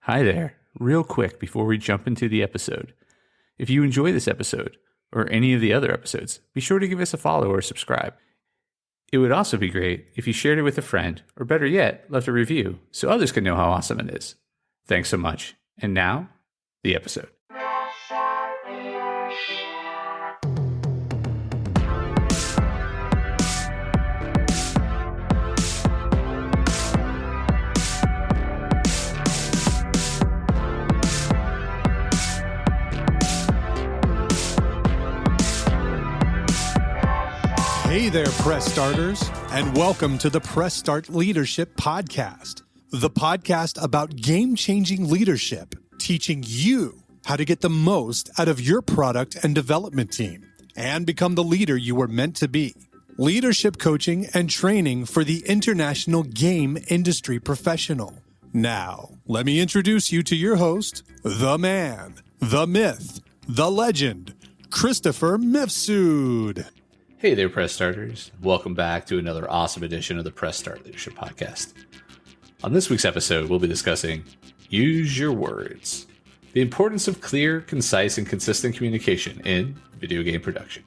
Hi there. Real quick before we jump into the episode. If you enjoy this episode, or any of the other episodes, be sure to give us a follow or subscribe. It would also be great if you shared it with a friend, or better yet, left a review so others can know how awesome it is. Thanks so much. And now, the episode. Hey there, press starters, and welcome to the Press Start Leadership Podcast, the podcast about game-changing leadership, teaching you how to get the most out of your product and development team and become the leader you were meant to be. Leadership coaching and training for the international game industry professional. Now, let me introduce you to your host, the man, the myth, the legend, Christopher Mifsud. Hey there, Press Starters. Welcome back to another awesome edition of the Press Start Leadership Podcast. On this week's episode, we'll be discussing Use Your Words, the importance of clear, concise, and consistent communication in video game production.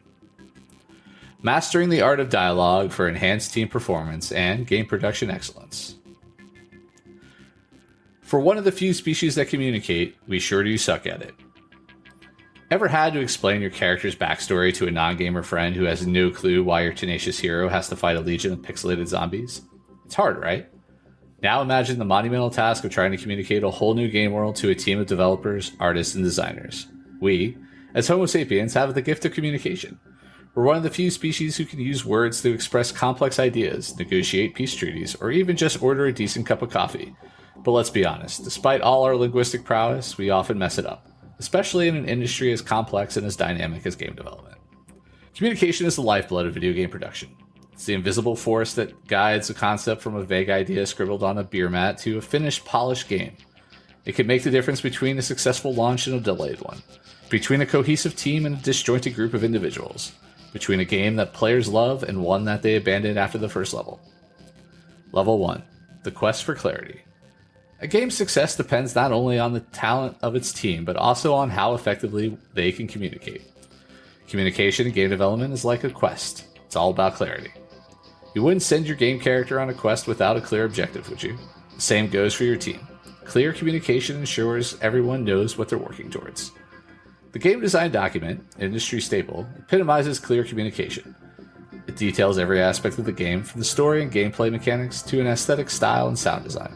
Mastering the art of dialogue for enhanced team performance and game production excellence. For one of the few species that communicate, we sure do suck at it. Ever had to explain your character's backstory to a non-gamer friend who has no clue why your tenacious hero has to fight a legion of pixelated zombies? It's hard, right? Now imagine the monumental task of trying to communicate a whole new game world to a team of developers, artists, and designers. We, as Homo sapiens, have the gift of communication. We're one of the few species who can use words to express complex ideas, negotiate peace treaties, or even just order a decent cup of coffee. But let's be honest, despite all our linguistic prowess, we often mess it up, especially in an industry as complex and as dynamic as game development. Communication is the lifeblood of video game production. It's the invisible force that guides a concept from a vague idea scribbled on a beer mat to a finished, polished game. It can make the difference between a successful launch and a delayed one, between a cohesive team and a disjointed group of individuals, between a game that players love and one that they abandoned after the first level. Level 1. The quest for clarity. A game's success depends not only on the talent of its team, but also on how effectively they can communicate. Communication in game development is like a quest. It's all about clarity. You wouldn't send your game character on a quest without a clear objective, would you? The same goes for your team. Clear communication ensures everyone knows what they're working towards. The game design document, an industry staple, epitomizes clear communication. It details every aspect of the game, from the story and gameplay mechanics to an aesthetic style and sound design.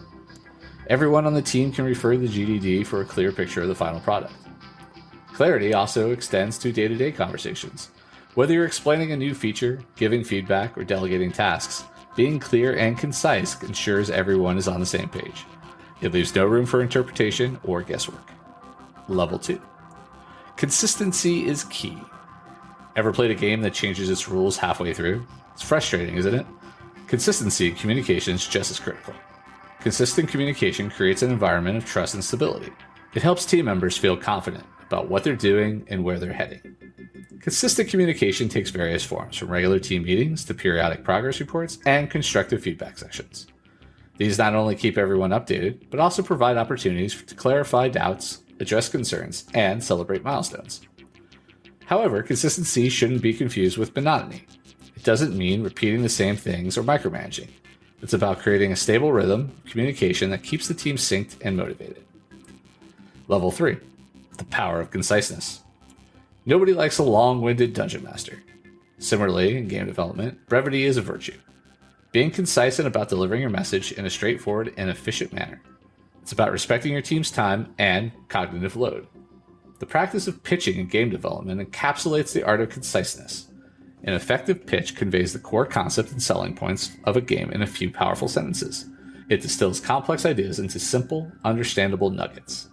Everyone on the team can refer to the GDD for a clear picture of the final product. Clarity also extends to day-to-day conversations. Whether you're explaining a new feature, giving feedback, or delegating tasks, being clear and concise ensures everyone is on the same page. It leaves no room for interpretation or guesswork. Level 2. Consistency is key. Ever played a game that changes its rules halfway through? It's frustrating, isn't it? Consistency in communication is just as critical. Consistent communication creates an environment of trust and stability. It helps team members feel confident about what they're doing and where they're heading. Consistent communication takes various forms, from regular team meetings to periodic progress reports and constructive feedback sessions. These not only keep everyone updated, but also provide opportunities to clarify doubts, address concerns, and celebrate milestones. However, consistency shouldn't be confused with monotony. It doesn't mean repeating the same things or micromanaging. It's about creating a stable rhythm of communication that keeps the team synced and motivated. Level 3. The power of conciseness. Nobody likes a long-winded dungeon master. Similarly, in game development, brevity is a virtue. Being concise and about delivering your message in a straightforward and efficient manner. It's about respecting your team's time and cognitive load. The practice of pitching in game development encapsulates the art of conciseness. An effective pitch conveys the core concept and selling points of a game in a few powerful sentences. It distills complex ideas into simple, understandable nuggets.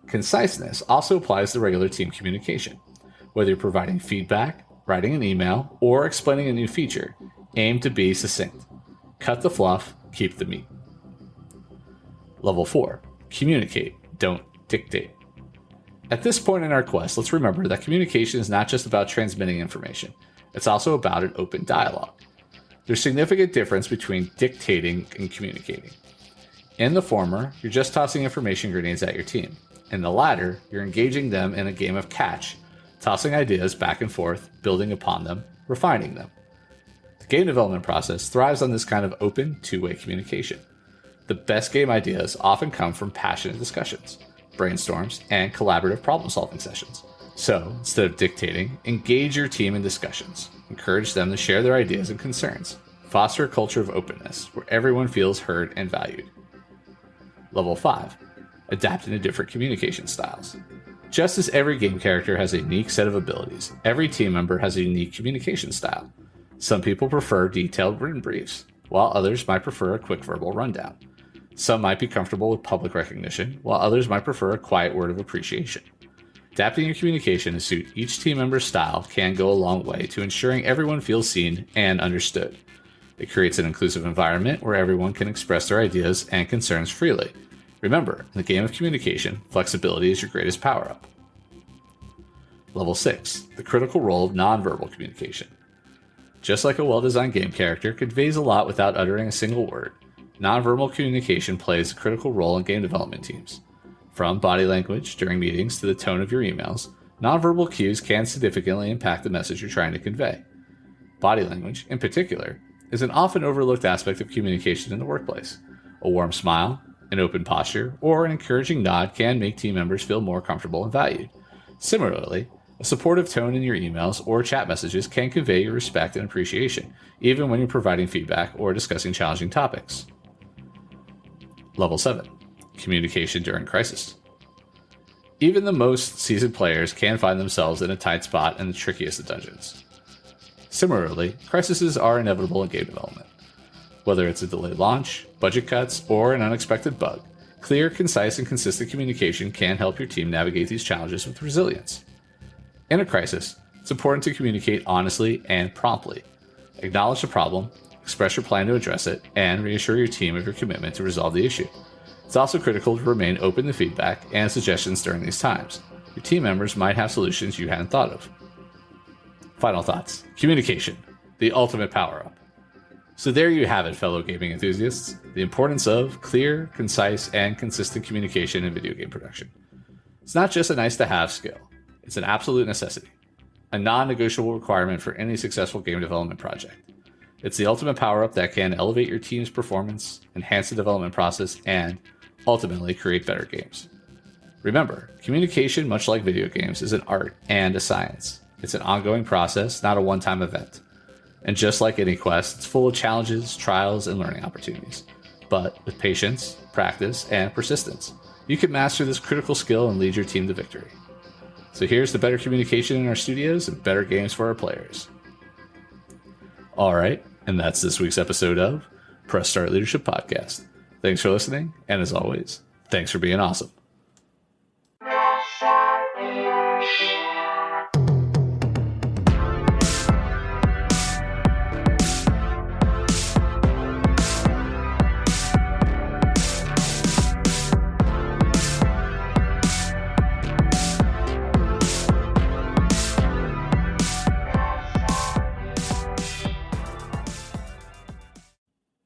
Conciseness also applies to regular team communication. Whether you're providing feedback, writing an email, or explaining a new feature, aim to be succinct. Cut the fluff, keep the meat. Level 4. Communicate, don't dictate. At this point in our quest, let's remember that communication is not just about transmitting information. It's also about an open dialogue. There's significant difference between dictating and communicating. In the former, you're just tossing information grenades at your team. In the latter, you're engaging them in a game of catch, tossing ideas back and forth, building upon them, refining them. The game development process thrives on this kind of open, two-way communication. The best game ideas often come from passionate discussions, brainstorms, and collaborative problem-solving sessions. So, instead of dictating, engage your team in discussions. Encourage them to share their ideas and concerns. Foster a culture of openness where everyone feels heard and valued. Level 5. Adapt into different communication styles. Just as every game character has a unique set of abilities, every team member has a unique communication style. Some people prefer detailed written briefs, while others might prefer a quick verbal rundown. Some might be comfortable with public recognition, while others might prefer a quiet word of appreciation. Adapting your communication to suit each team member's style can go a long way to ensuring everyone feels seen and understood. It creates an inclusive environment where everyone can express their ideas and concerns freely. Remember, in the game of communication, flexibility is your greatest power-up. Level 6. The critical role of nonverbal communication. Just like a well-designed game character conveys a lot without uttering a single word, nonverbal communication plays a critical role in game development teams. From body language during meetings to the tone of your emails, nonverbal cues can significantly impact the message you're trying to convey. Body language, in particular, is an often overlooked aspect of communication in the workplace. A warm smile, an open posture, or an encouraging nod can make team members feel more comfortable and valued. Similarly, a supportive tone in your emails or chat messages can convey your respect and appreciation, even when you're providing feedback or discussing challenging topics. Level 7. Communication during crisis. Even the most seasoned players can find themselves in a tight spot in the trickiest of dungeons. Similarly, crises are inevitable in game development. Whether it's a delayed launch, budget cuts, or an unexpected bug, clear, concise, and consistent communication can help your team navigate these challenges with resilience. In a crisis, it's important to communicate honestly and promptly. Acknowledge the problem, express your plan to address it, and reassure your team of your commitment to resolve the issue. It's also critical to remain open to feedback and suggestions during these times. Your team members might have solutions you hadn't thought of. Final thoughts. Communication, the ultimate power-up. So there you have it, fellow gaming enthusiasts. The importance of clear, concise, and consistent communication in video game production. It's not just a nice-to-have skill. It's an absolute necessity. A non-negotiable requirement for any successful game development project. It's the ultimate power-up that can elevate your team's performance, enhance the development process, and ultimately create better games. Remember, communication, much like video games, is an art and a science. It's an ongoing process, not a one-time event. And just like any quest, it's full of challenges, trials, and learning opportunities. But with patience, practice, and persistence, you can master this critical skill and lead your team to victory. So here's to better communication in our studios and better games for our players. Alright, and that's this week's episode of Press Start Leadership Podcast. Thanks for listening, and as always, thanks for being awesome.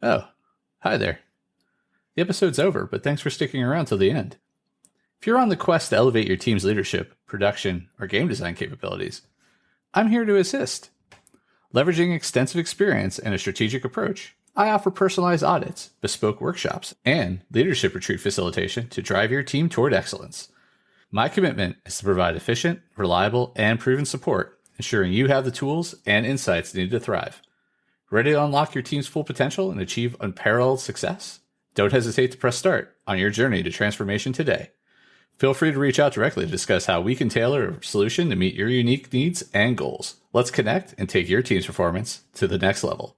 Oh, hi there. The episode's over, but thanks for sticking around till the end. If you're on the quest to elevate your team's leadership, production, or game design capabilities, I'm here to assist. Leveraging extensive experience and a strategic approach, I offer personalized audits, bespoke workshops, and leadership retreat facilitation to drive your team toward excellence. My commitment is to provide efficient, reliable, and proven support, ensuring you have the tools and insights needed to thrive. Ready to unlock your team's full potential and achieve unparalleled success? Don't hesitate to press start on your journey to transformation today. Feel free to reach out directly to discuss how we can tailor a solution to meet your unique needs and goals. Let's connect and take your team's performance to the next level.